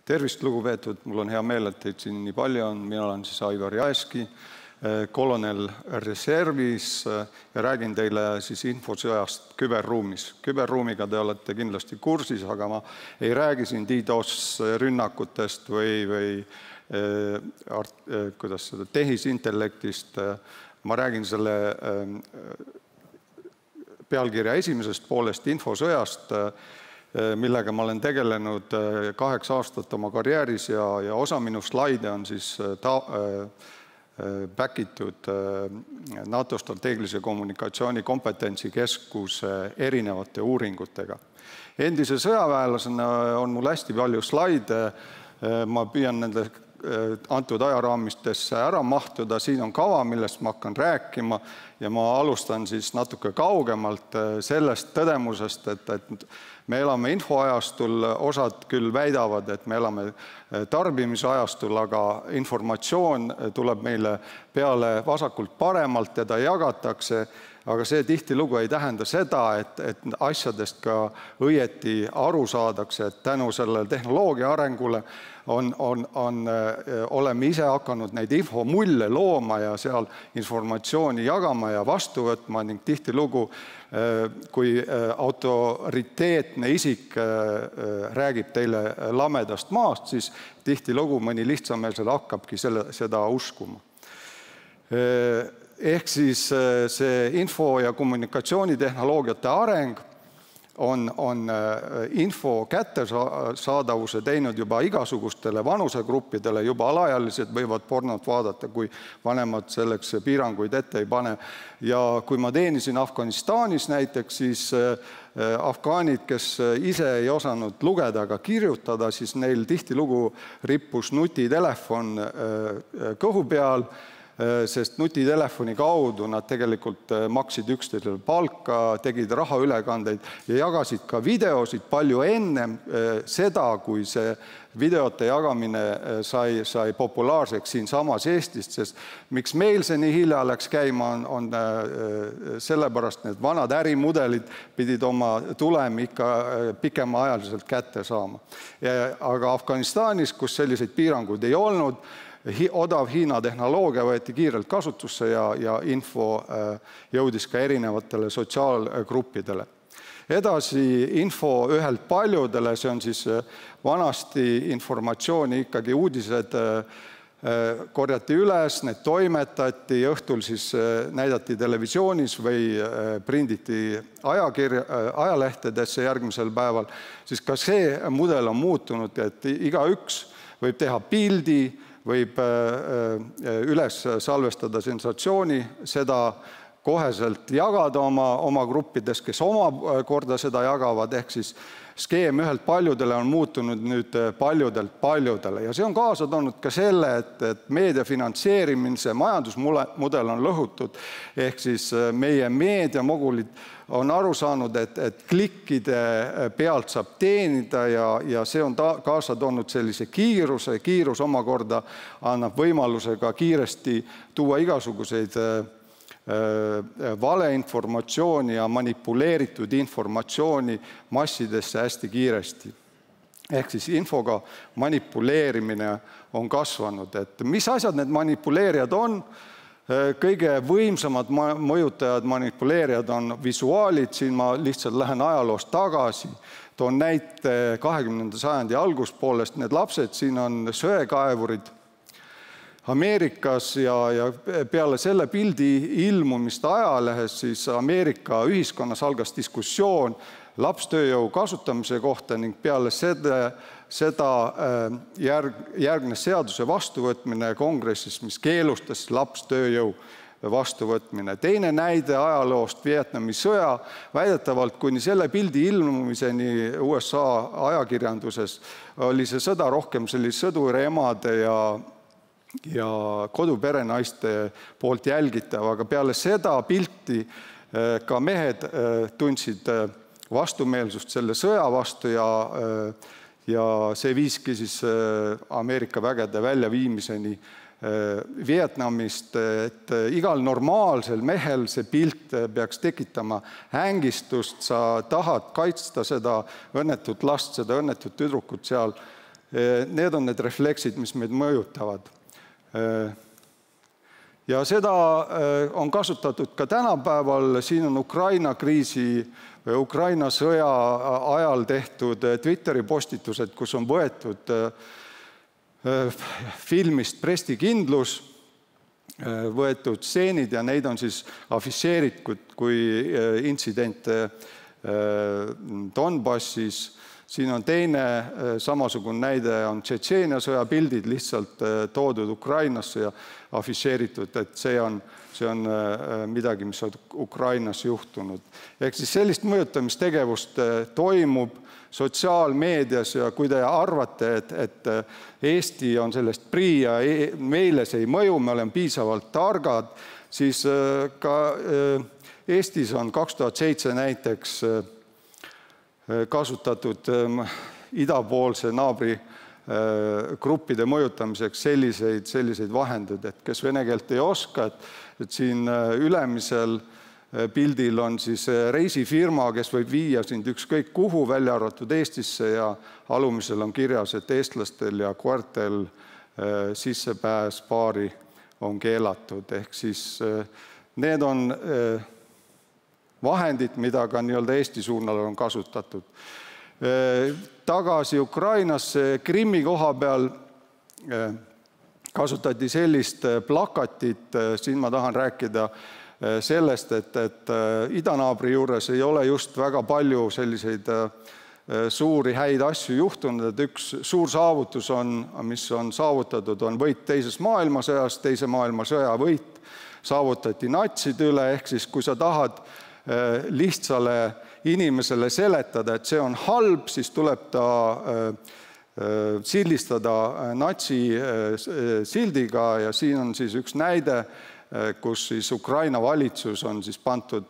Tervist, lugupeetud, mul on hea meel, et teid siin nii palju on. Mina olen siis Aivar Jääski, kolonel reservis ja räägin teile siis infosõjast küberruumis. Küberruumiga te olete kindlasti kursis, aga ma ei räägi siin DDoS rünnakutest või tehisintellektist. Ma räägin selle pealkirja esimesest poolest infosõjast, millega ma olen tegelenud 8 aastat oma karjääris ja osa minu slaide on siis back-itud NATO strateegilise kommunikatsiooni kompetentsikeskuse erinevate uuringutega. Endise sõjaväelasena on mul hästi palju slaide, ma püüan nende antud ajaraamistesse ära mahtuda, siin on kava, millest ma hakkan rääkima ja ma alustan siis natuke kaugemalt sellest tõdemusest, et me elame infoajastul, osad küll väidavad, et me elame tarbimisajastul, aga informatsioon tuleb meile peale vasakult paremalt, teda jagatakse, aga see tihtilugu ei tähenda seda, et asjadest ka õieti aru saadakse, et tänu sellele tehnoloogia arengule oleme ise hakanud neid infomulle looma ja seal informatsiooni jagama ja vastu võtma ning tihtilugu, kui autoriteetne isik räägib teile lamedast maast, siis tihtilugu mõni lihtsameelsel hakkabki seda uskuma. Ehk siis see info- ja kommunikatsioonitehnoloogiate areng on info kättesaadavuse teinud juba igasugustele vanusegruppidele, juba alaealised võivad pornot vaadata, kui vanemad selleks piiranguid ette ei pane. Ja kui ma teenisin Afganistanis näiteks, siis afgaanid, kes ise ei osanud lugeda ega kirjutada, siis neil tihtilugu rippus nutitelefon kõhu peal, sest nutitelefoni kaudu nad tegelikult maksid üksteisele palka, tegid rahaülekandeid ja jagasid ka videosid palju ennem seda, kui see videote jagamine sai populaarseks siin samas Eestist, sest miks meil see nii hilja läks käima, on sellepärast need vanad ärimudelid pidid oma tulemi ikka pikemaajaliselt kätte saama. Aga Afganistanis, kus selliseid piiranguid ei olnud, odav Hiina tehnoloogia võeti kiirelt kasutusse ja info jõudis ka erinevatele sotsiaalgruppidele. Edasi info ühelt paljudele, see on siis vanasti informatsiooni ikkagi uudised korjati üles, need toimetati, õhtul siis näidati televisioonis või prinditi ajalehtedesse järgmisel päeval, siis ka see mudel on muutunud, et igaüks võib teha pildi, võib üles salvestada sensatsiooni, seda koheselt jagada oma gruppides, kes oma korda seda jagavad, ehk siis skeem ühelt paljudele on muutunud nüüd paljudelt paljudele. Ja see on kaasa toonud ka selle, et meedia finantseerimise majandusmudel on lõhutud, ehk siis meie meediamogulid on aru saanud, et klikkide pealt saab teenida ja see on kaasa toonud sellise kiiruse. Kiirus omakorda annab võimaluse ka kiiresti tuua igasuguseid valeinformatsiooni ja manipuleeritud informatsiooni massidesse hästi kiiresti. Ehk siis infoga manipuleerimine on kasvanud. Et mis asjad need manipuleerijad on? Kõige võimsamad mõjutajad, manipuleerijad on visuaalid, siin ma lihtsalt lähen ajaloost tagasi, toon näite 20. sajandi alguspoolest, need lapsed, siin on söekaevurid Ameerikas ja peale selle pildi ilmumist ajalehes, siis Ameerika ühiskonnas algas diskussioon lapstööjõu kasutamise kohta ning peale seda järgnes seaduse vastuvõtmine kongressis, mis keelustas lapstööjõu vastuvõtmine. Teine näide ajaloost Vietnami sõja, väidetavalt kuni selle pildi ilmumiseni USA ajakirjanduses oli see sõda rohkem sõduriemade ja koduperenaiste poolt jälgitav, aga peale seda pilti ka mehed tundsid vastumeelsust selle sõja vastu ja see viiski siis Ameerika vägede väljaviimiseni Vietnamist, et igal normaalsel mehel see pilt peaks tekitama hängistust, sa tahad kaitsta seda õnnetut last, seda õnnetut tüdrukut seal Need on need refleksid, mis meid mõjutavad. Ja seda on kasutatud ka tänapäeval, siin on Ukraina kriisi või Ukraina sõja ajal tehtud Twitteri postitused, kus on võetud filmist Prestikindlus, võetud stseenid ja neid on siis afišeeritud kui intsidente Donbassis. Siin on teine samasugune näide, on Tšetšeenia sõja pildid lihtsalt toodud Ukrainasse ja afišeeritud, et see on midagi, mis on Ukrainas juhtunud. Ehk siis sellist mõjutamistegevust toimub sotsiaalmeedias ja kui te arvate, et Eesti on sellest prii ja meile see ei mõju, me oleme piisavalt targad, siis ka Eestis on 2007 näiteks kasutatud idapoolse naabri gruppide mõjutamiseks selliseid vahendeid, et kes vene keelt ei oska, et siin ülemisel pildil on siis reisifirma, kes võib viia sind ükskõik kuhu, välja arvatud Eestisse ja alumisel on kirjas, et eestlastel ja koertel sissepääs baari on keelatud. Ehk siis need on vahendid, mida ka Eesti suunal on kasutatud. Tagasi Ukrainasse Krimmi koha peal kasutati sellist plakatit, siin ma tahan rääkida sellest, et idanaabri juures ei ole just väga palju selliseid suuri häid asju juhtunud, et üks suur saavutus mis on saavutatud, on võit teises maailmasõjas, teise maailmasõja võit saavutati natside üle, ehk siis kui sa tahad lihtsale inimesele seletada, et see on halb, siis tuleb ta sildistada natsi sildiga ja siin on siis üks näide, kus siis Ukraina valitsus on siis pandud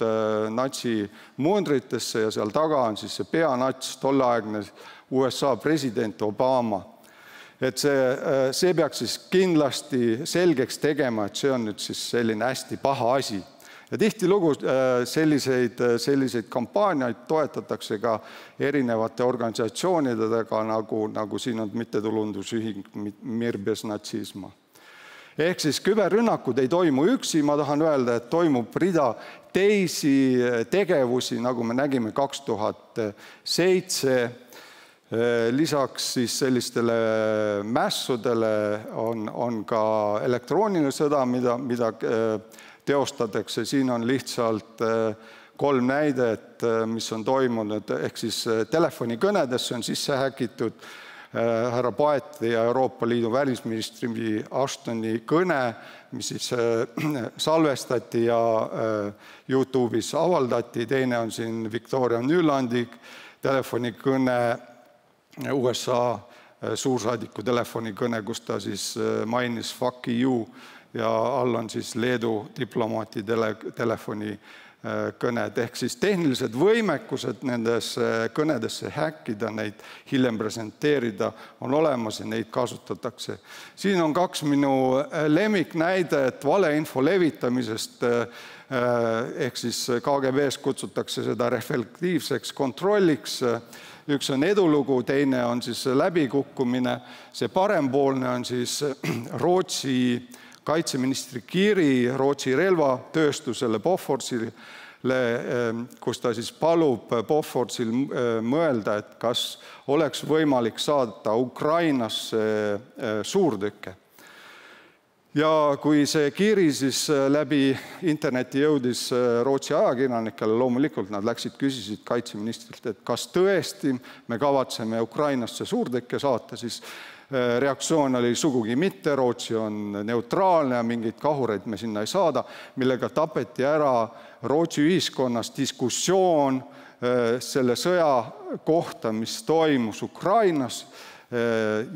natsi mundritesse ja seal taga on siis see peanats, tolleaegne USA president Obama. Et see peaks siis kindlasti selgeks tegema, et see on nüüd siis selline hästi paha asi. Ja tihtilugu selliseid kampaaniaid toetatakse ka erinevate organisatsioonidega, nagu siin on mittetulundusühing Mir bez natsisma. Ehk siis küberrünnakud ei toimu üksi, ma tahan öelda, et toimub rida teisi tegevusi, nagu me nägime 2007, lisaks siis sellistele mässudele on ka elektrooniline sõda, mida teostatakse. Siin on lihtsalt 3 näidet, mis on toimunud, ehk siis telefonikõnedesse on sisse häkitud härra Paeti ja Euroopa Liidu välisministri Ashtoni kõne, mis siis salvestati ja YouTube'is avaldati. Teine on siin Victoria Nülandi telefonikõne, USA suursaadiku telefonikõne, kus ta siis mainis fuck you ja all on siis Leedu diplomaati telefonikõned. Ehk siis tehnilised võimekused nendesse kõnedesse häkkida, neid hiljem presenteerida on olemas ja neid kasutatakse. Siin on 2 minu lemmiknäide, et valeinfo levitamisest, ehk siis KGB-s kutsutakse seda reflektiivseks kontrolliks. Üks on edulugu, teine on siis läbikukkumine. See parempoolne on siis Rootsi kaitseministri kiri Rootsi relvatööstusele Bofortsile, kus ta siis palub Bofortsil mõelda, et kas oleks võimalik saada Ukrainasse suurtükke. Ja kui see kiri siis läbi interneti jõudis Rootsi ajakirjanikele, loomulikult nad küsisid kaitseministrilt, et kas tõesti me kavatseme Ukrainasse suurtükke saata, siis reaktsioon oli sugugi mitte, Rootsi on neutraalne ja mingeid kahureid me sinna ei saada, millega tapeti ära Rootsi ühiskonnas diskussioon selle sõja kohta, mis toimus Ukrainas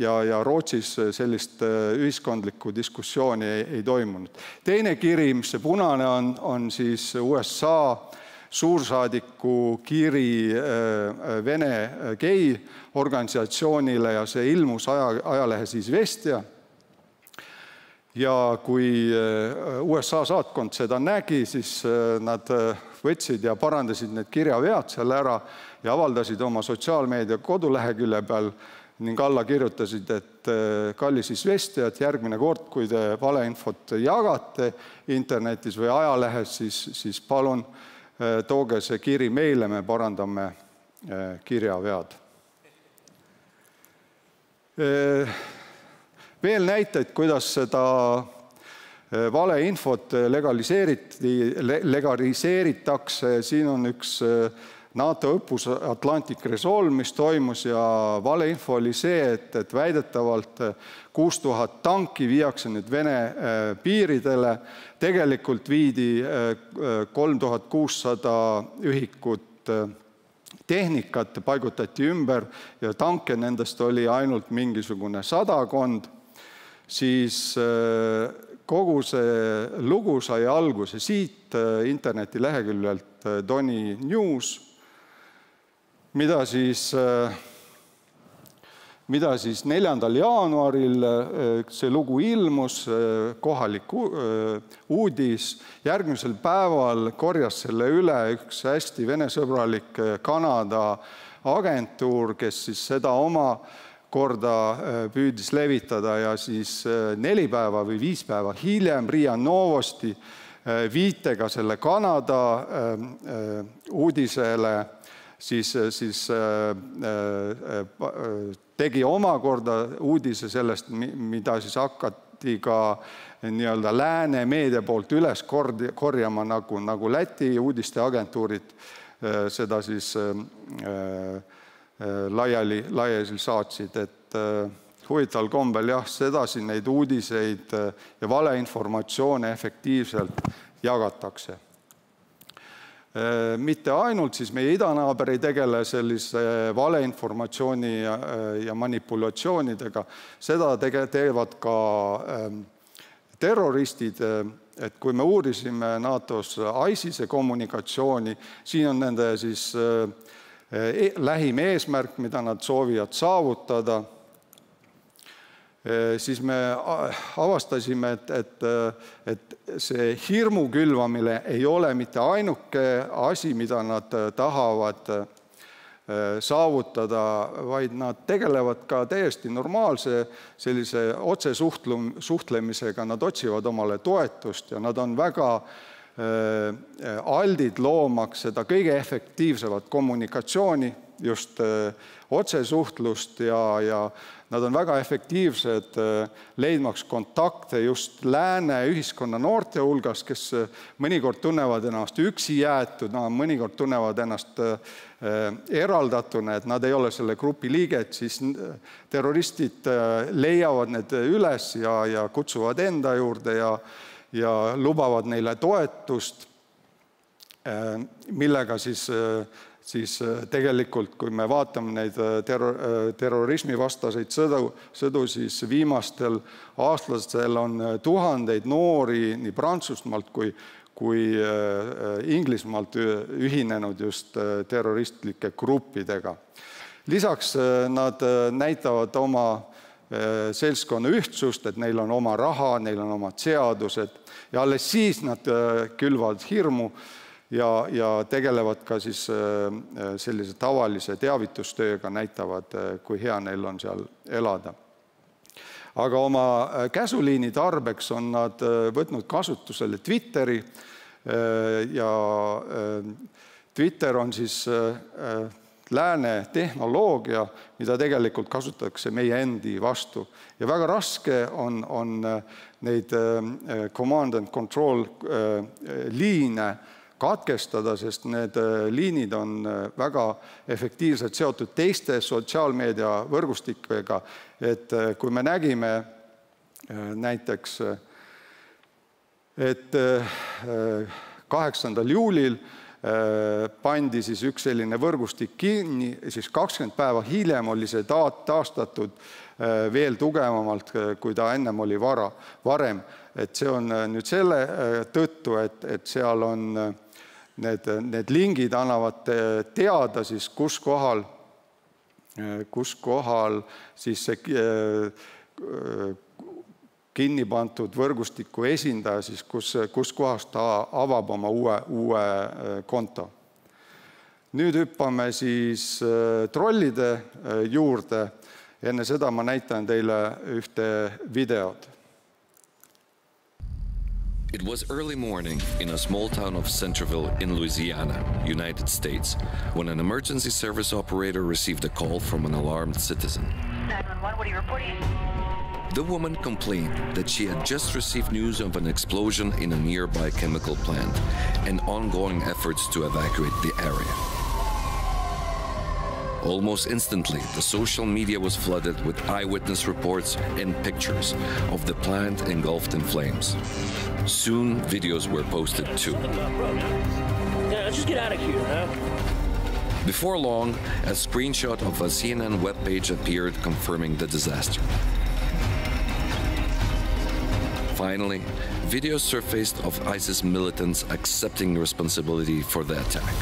ja Rootsis sellist ühiskondlikku diskussiooni ei toimunud. Teine kiri, mis see punane on siis USA suursaadiku kiri Vene gei organisatsioonile ja see ilmus ajalehes Izvestia. Ja kui USA saatkond seda nägi, siis nad võtsid ja parandasid need kirjavead seal ära ja avaldasid oma sotsiaalmeedia kodulehekülje peal ning alla kirjutasid, et kallis izvestijad, järgmine kord, kui te valeinfot jagate internetis või ajalehes, siis palun tooge see kiri meile, me parandame kirjavead. Veel näiteid, kuidas seda valeinfot legaliseeritakse. Siin on üks NATO õppus Atlantic Resolve, mis toimus ja valeinfo oli see, et väidetavalt 6000 tanki viiakse nüüd Vene piiridele. Tegelikult viidi 3600 ühikut tehnikat paigutati ümber ja tanke nendest oli ainult mingisugune 100. Siis kogu see lugu sai alguse siit internetileheküljelt Doni News, mida siis 4. jaanuaril see lugu ilmus, kohalik uudis. Järgmisel päeval korjas selle üle üks hästi venesõbralik Kanada agentuur, kes siis seda oma korda püüdis levitada ja siis 4 päeva või 5 päeva hiljem RIA Novosti viitega selle Kanada uudisele siis tegi omakorda uudise sellest, mida siis hakati ka nii-öelda lääne meedia poolt üles korjama, nagu Läti uudisteagentuurid seda siis laiali saatsid, et huvitaval kombel jah, sedasi neid uudiseid ja valeinformatsioone efektiivselt jagatakse. Mitte ainult siis meie idanaaber ei tegele sellise valeinformatsiooni ja manipulatsioonidega, seda teevad ka terroristid, et kui me uurisime NATO-s ISISe kommunikatsiooni, siin on nende siis lähim eesmärk, mida nad soovivad saavutada, siis me avastasime, et see hirmu külvamine ei ole mitte ainuke asi, mida nad tahavad saavutada, vaid nad tegelevad ka täiesti normaalse sellise otsesuhtlemisega, nad otsivad omale toetust ja nad on väga aldid loomaks seda kõige efektiivsemat kommunikatsiooni, just otsesuhtlust ja nad on väga efektiivsed leidmaks kontakte just lääne ühiskonna noorte hulgas, kes mõnikord tunnevad ennast üksi jäetud, mõnikord tunnevad ennast eraldatuna, et nad ei ole selle grupi liiget, siis terroristid leiavad need üles ja kutsuvad enda juurde ja lubavad neile toetust, millega siis tegelikult, kui me vaatame neid terrorismivastaseid sõdu, siis viimastel aastlastel on tuhandeid noori nii Prantsusmaalt kui Inglismaalt ühinenud just terroristlike gruppidega. Lisaks nad näitavad oma seltskonna ühtsust, et neil on oma raha, neil on omad seadused ja alles siis nad külvavad hirmu ja tegelevad ka siis sellise tavalise teavitustööga, näitavad, kui hea neil on seal elada. Aga oma käsuliini tarbeks on nad võtnud kasutusele Twitteri ja Twitter on siis lääne tehnoloogia, mida tegelikult kasutatakse meie endi vastu. Ja väga raske on neid command and control liine katkestada, sest need liinid on väga efektiivselt seotud teiste sotsiaalmeedia võrgustikega. Et kui me nägime näiteks, et 8. juulil pandi siis üks selline võrgustik kinni, siis 20 päeva hiljem oli see taastatud veel tugevamalt, kui ta ennem oli varem. Et see on nüüd selle tõttu, et seal on need lingid annavad teada, siis kus kohal siis see kinni pandud võrgustiku esindaja, siis kus kohas ta avab oma uue konto. Nüüd hüppame siis trollide juurde Enne seda ma näitan teile ühte videot. It was early morning in a small town of Centerville in Louisiana, United States, when an emergency service operator received a call from an alarmed citizen. 911, what are you reporting? The woman complained that she had just received news of an explosion in a nearby chemical plant and ongoing efforts to evacuate the area. Almost instantly, the social media was flooded with eyewitness reports and pictures of the plant engulfed in flames. Soon, videos were posted too. Yeah, let's just get out of here, huh? Before long, a screenshot of a CNN webpage appeared confirming the disaster. Finally, videos surfaced of ISIS militants accepting responsibility for the attack.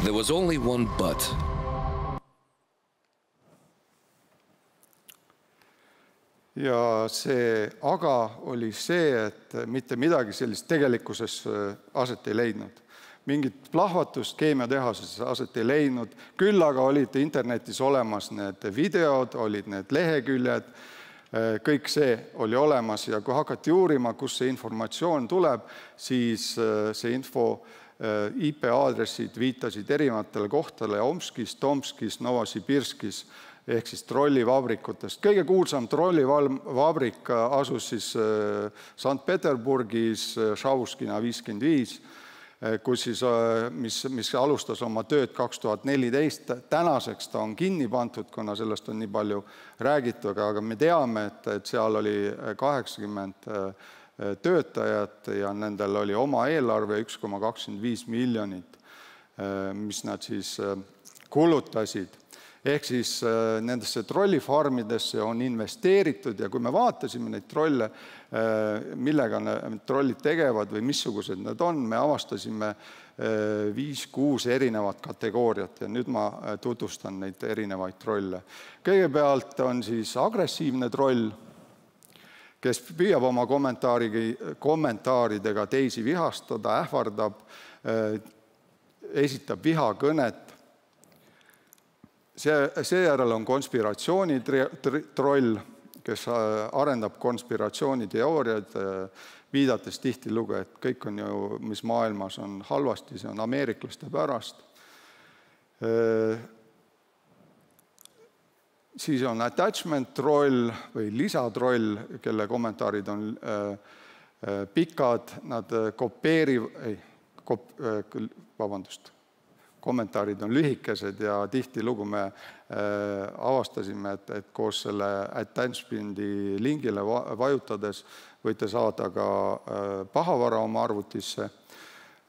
There was only one but. Ja see aga oli see, et mitte midagi sellist tegelikkuses aset ei leidnud. Mingit plahvatust keemiatehases aset ei leidnud, küll aga olid internetis olemas need videod, olid need leheküljed, kõik see oli olemas ja kui hakati uurima, kus see informatsioon tuleb, siis see info IP-aadressid viitasid erinevatele kohtadele Omskis, Tomskis, Novosibirskis ehk siis trollivabrikutest. Kõige kuulsam trollivabrik asus siis Sankt-Peterburgis, Šauskina 55, kus siis, mis alustas oma tööd 2014. Tänaseks ta on kinni pandud, kuna sellest on nii palju räägitud, aga me teame, et seal oli 80 töötajat ja nendel oli oma eelarve 1,25 miljonit, mis nad siis kulutasid. Ehk siis nendesse trollifarmidesse on investeeritud ja kui me vaatasime neid trolle, millega need trollid tegevad või missugused need on, me avastasime 5-6 erinevat kategooriat ja nüüd ma tutvustan neid erinevaid trolle. Kõigepealt on siis agressiivne troll, kes püüab oma kommentaaridega teisi vihastada, ähvardab, esitab vihakõnet. Seejärel on konspiratsioonitroll, kes arendab konspiratsiooniteooriad, viidates tihtilugu, et kõik on ju, mis maailmas on halvasti, see on ameeriklaste pärast. Siis on attachment troll või lisatroll, kelle kommentaarid on pikad, nad kommentaarid on lühikesed ja tihtilugu me avastasime, et koos selle attachmenti lingile vajutades võite saada ka pahavara oma arvutisse,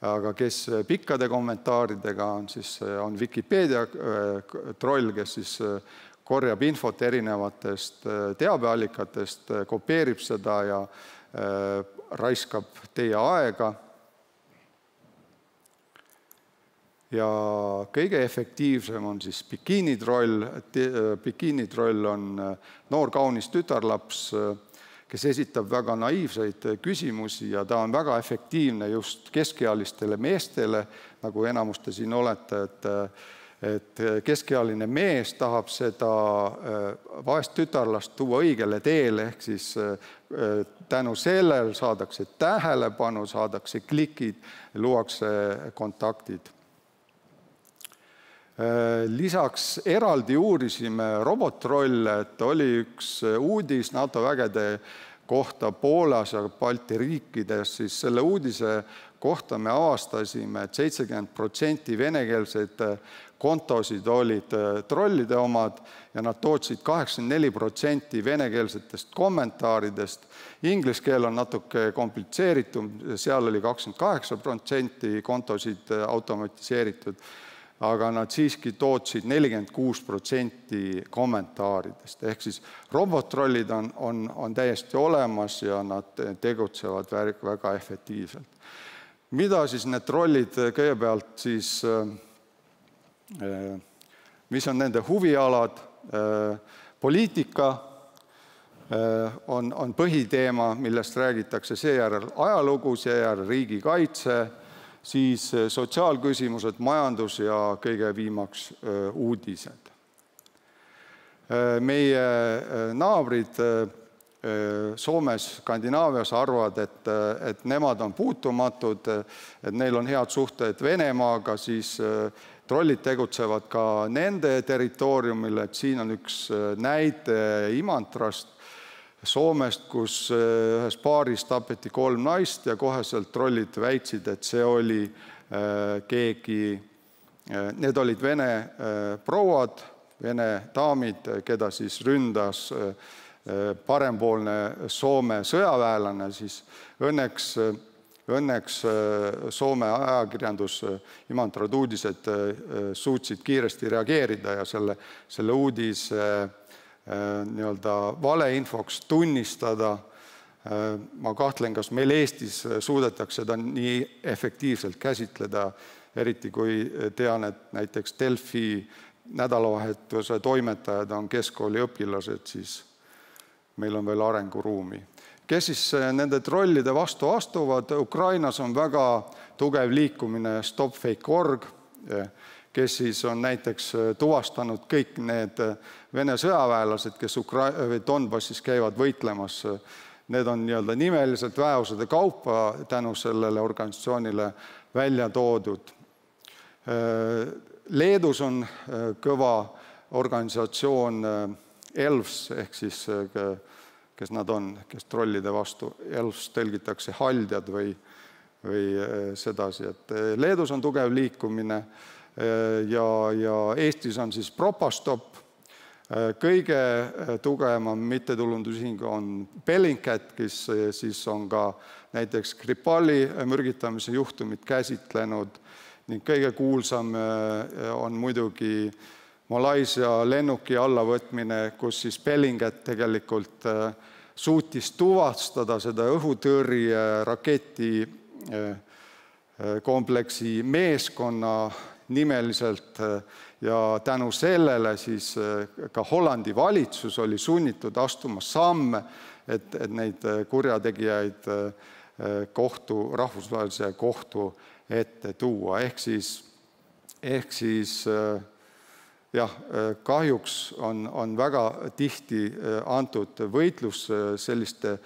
aga kes pikkade kommentaaridega on, siis on Wikipedia troll, kes siis korjab infot erinevatest teabeallikatest, kopeerib seda ja raiskab teie aega. Ja kõige efektiivsem on siis bikiinitroll. Bikiinitroll on noor kaunis tütarlaps, kes esitab väga naiivseid küsimusi ja ta on väga efektiivne just keskealistele meestele, nagu enamus te siin olete, et keskealine mees tahab seda vaest tütarlast tuua õigele teele, ehk siis tänu sellel saadakse tähelepanu, saadakse klikid, luuakse kontaktid. Lisaks eraldi uurisime robottrolle, et oli üks uudis NATO vägede kohta Poolas ja Balti riikides, siis selle uudise kohta me avastasime, et 70% venekeelseid kontosid olid trollide omad ja nad tootsid 84% venekeelsetest kommentaaridest. Inglise keel on natuke komplitseeritum, seal oli 28% kontosid automatiseeritud, aga nad siiski tootsid 46% kommentaaridest. Ehk siis robottrollid on täiesti olemas ja nad tegutsevad väga efektiivselt. Mida siis need trollid kõigepealt siis, mis on nende huvialad? Poliitika on põhiteema, millest räägitakse, seejärel ajalugu, seejärel riigikaitse, siis sotsiaalküsimused, majandus ja kõige viimaks uudised. Meie naabrid Soomes, Skandinaavias arvavad, et nemad on puutumatud, et neil on head suhted Venemaaga, siis trollid tegutsevad ka nende territooriumil, et siin on üks näide Imantrast, Soomest, kus ühes paaris tapeti 3 naist ja koheselt trollid väitsid, et see oli keegi, need olid vene prouad, vene daamid, keda siis ründas parempoolne Soome sõjaväelane, siis õnneks Soome ajakirjandus Imantrad uudised suutsid kiiresti reageerida ja selle uudise valeinfoks tunnistada. Ma kahtlen, kas meil Eestis suudetakse seda nii efektiivselt käsitleda, eriti kui tean, et näiteks Delfi nädalavahetuse toimetajad on keskkooli õpilased, siis meil on veel arenguruumi. Kes siis nende trollide vastu astuvad? Ukrainas on väga tugev liikumine StopFake.org, kes siis on näiteks tuvastanud kõik need Vene sõjaväelased, kes Donbassis käivad võitlemas. Need on nimeliselt väeosade kaupa tänu sellele organisatsioonile välja toodud. Leedus on kõva organisatsioon ELVS, ehk siis kes nad on, kes trollide vastu. ELVS tõlgitakse haldjad või sedasi. Et Leedus on tugev liikumine ja Eestis on siis Propastop. Kõige tugevam mittetulundusühing on Bellingcat, kes siis on ka näiteks Skripali mürgitamise juhtumit käsitlenud ning kõige kuulsam on muidugi Malaisia lennuki allavõtmine, kus siis Bellingcat tegelikult suutis tuvastada seda õhutõrje raketi kompleksi meeskonna nimeliselt ja tänu sellele siis ka Hollandi valitsus oli sunnitud astuma samme, et neid kurjategijaid rahvusvahelise kohtu ette tuua. Ehk siis kahjuks on väga tihti antud võitlus selliste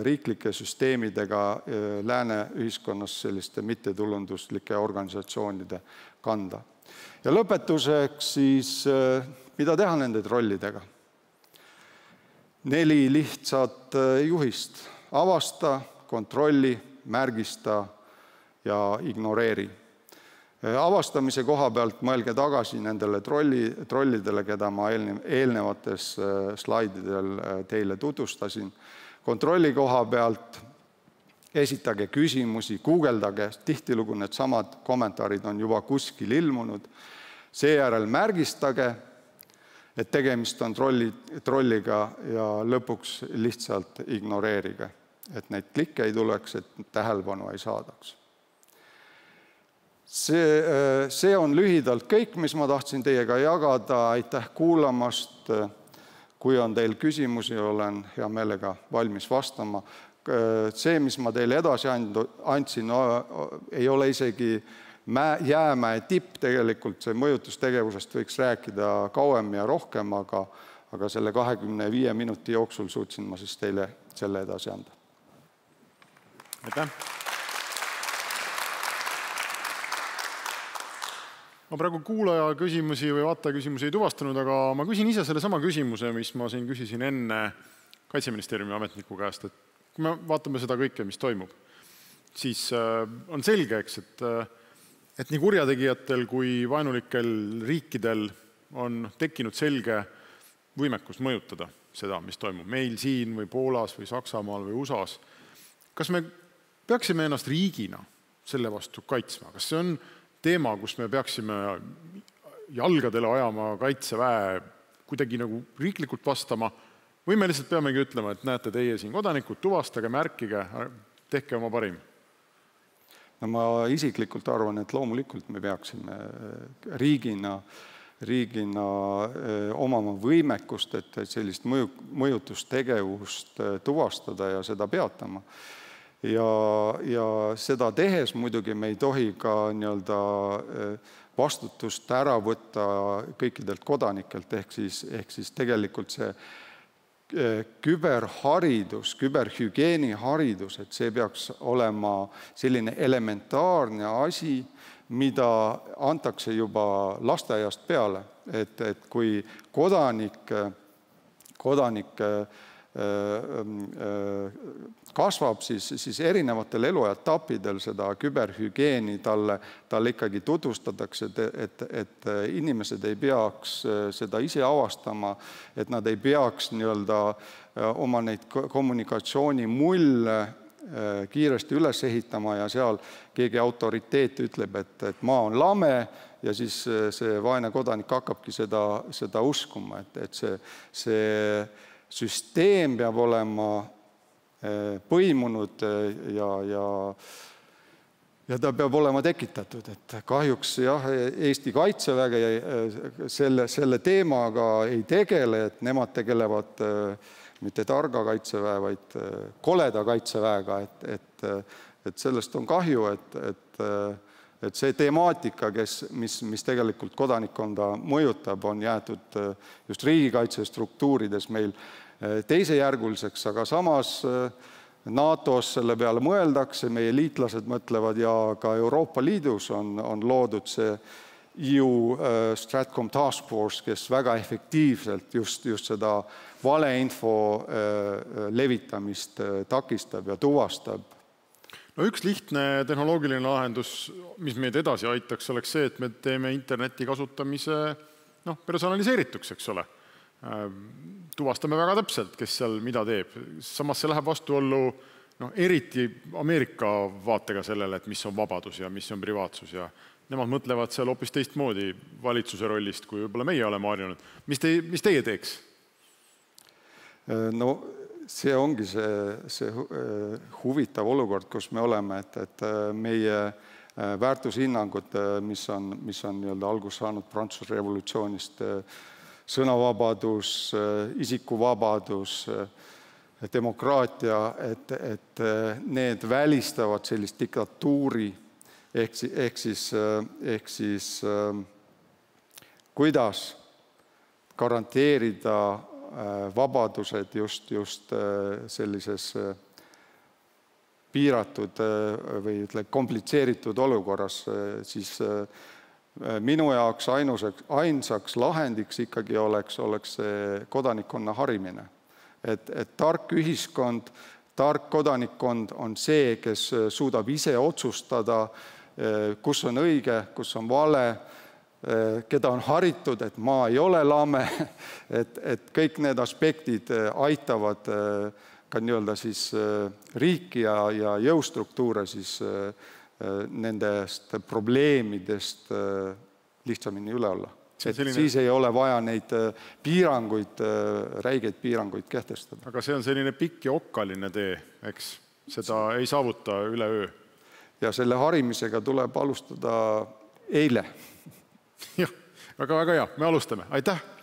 riiklike süsteemidega lääne ühiskonnas selliste mittetulunduslike organisatsioonide kanda. Ja lõpetuseks siis, mida teha nende trollidega? 4 lihtsat juhist. Avasta, kontrolli, märgista ja ignoreeri. Avastamise koha pealt mõelge tagasi nendele trollidele, keda ma eelnevates slaididel teile tutvustasin. Kontrolli koha pealt esitage küsimusi, guugeldage, tihtilugu need samad kommentaarid on juba kuskil ilmunud. Seejärel märgistage, et tegemist on trolliga ja lõpuks lihtsalt ignoreerige, et neid klikke ei tuleks, et tähelepanu ei saadaks. See on lühidalt kõik, mis ma tahtsin teiega jagada. Aitäh kuulamast. Kui on teil küsimusi, olen hea meelega valmis vastama. See, mis ma teile edasi andsin, ei ole isegi jäämäe tipp tegelikult. See mõjutustegevusest võiks rääkida kauem ja rohkem, aga selle 25 minuti jooksul suutsin ma siis teile selle edasi anda. Aitäh! Ma praegu kuulaja küsimusi või vaataja küsimusi ei tuvastanud, aga ma küsin ise selle sama küsimuse, mis ma siin küsisin enne Kaitseministeeriumi ametniku käest, et kui me vaatame seda kõike, mis toimub, siis on selge, et nii kurjategijatel kui vaenulikel riikidel on tekkinud selge võimekus mõjutada seda, mis toimub meil siin või Poolas või Saksamaal või USAs. Kas me peaksime ennast riigina selle vastu kaitsma? Kas see on teema, kus me peaksime jalgadele ajama kaitseväe kuidagi nagu riiklikult vastama või me lihtsalt peamegi ütlema, et näete teie siin kodanikud, tuvastage, märkige, tehke oma parim? No ma isiklikult arvan, et loomulikult me peaksime riigina omama võimekust, et sellist mõjutustegevust tuvastada ja seda peatama. Ja seda tehes muidugi me ei tohi ka vastutust ära võtta kõikidelt kodanikelt, ehk siis tegelikult see küberharidus, küberhügieeniharidus, et see peaks olema selline elementaarne asi, mida antakse juba lasteaiast peale, et kui kodanik kasvab, siis erinevatel eluetappidel seda küberhügieeni talle ikkagi tutvustatakse, et inimesed ei peaks seda ise avastama, et nad ei peaks oma neid kommunikatsioonimulle kiiresti üles ehitama ja seal keegi autoriteet ütleb, et maa on lame ja siis see vaene kodanik hakkabki seda uskuma, et see süsteem peab olema põimunud ja ta peab olema tekitatud, et kahjuks jah, Eesti Kaitseväge selle teemaga ei tegele, et nemad tegelevad mitte targa kaitseväe, vaid koleda kaitseväega, et sellest on kahju, et see temaatika, mis tegelikult kodanikkonda mõjutab, on jäetud just riigikaitsestruktuurides meil teisejärguliseks, aga samas NATO-s selle peale mõeldakse, meie liitlased mõtlevad ja ka Euroopa Liidus on loodud see EU Stratcom Task Force, kes väga efektiivselt just seda valeinfo levitamist takistab ja tuvastab. No üks lihtne tehnoloogiline lahendus, mis meid edasi aitaks, oleks see, et me teeme interneti kasutamise personaliseerituks, eks ole. Tuvastame väga täpselt, kes seal mida teeb. Samas see läheb vastuollu eriti Ameerika vaatega sellele, et mis on vabadus ja mis on privaatsus ja nemad mõtlevad seal hoopis teistmoodi valitsuse rollist, kui võib-olla meie oleme harjunud. Mis teie teeks? No see ongi see huvitav olukord, kus me oleme, et meie väärtushinnangud, mis on alguse saanud Prantsuse revolutsioonist, sõnavabadus, isikuvabadus, demokraatia, et need välistavad sellist diktatuuri, ehk siis kuidas garanteerida vabadused just sellises piiratud või komplitseeritud olukorras, siis minu jaoks ainsaks lahendiks ikkagi oleks see kodanikkonna harimine. Et tark ühiskond, tark kodanikkond on see, kes suudab ise otsustada, kus on õige, kus on vale, keda on haritud, et maa ei ole lame, et kõik need aspektid aitavad ka siis riiki ja jõustruktuure siis nendest probleemidest lihtsamini üle olla. Siis ei ole vaja neid piiranguid, räigeid piiranguid kehtestada. Aga see on selline pikk ja okkaline tee, eks? Seda ei saavuta üle öö. Ja selle harimisega tuleb alustada eile. Jah, väga hea. Me alustame. Aitäh!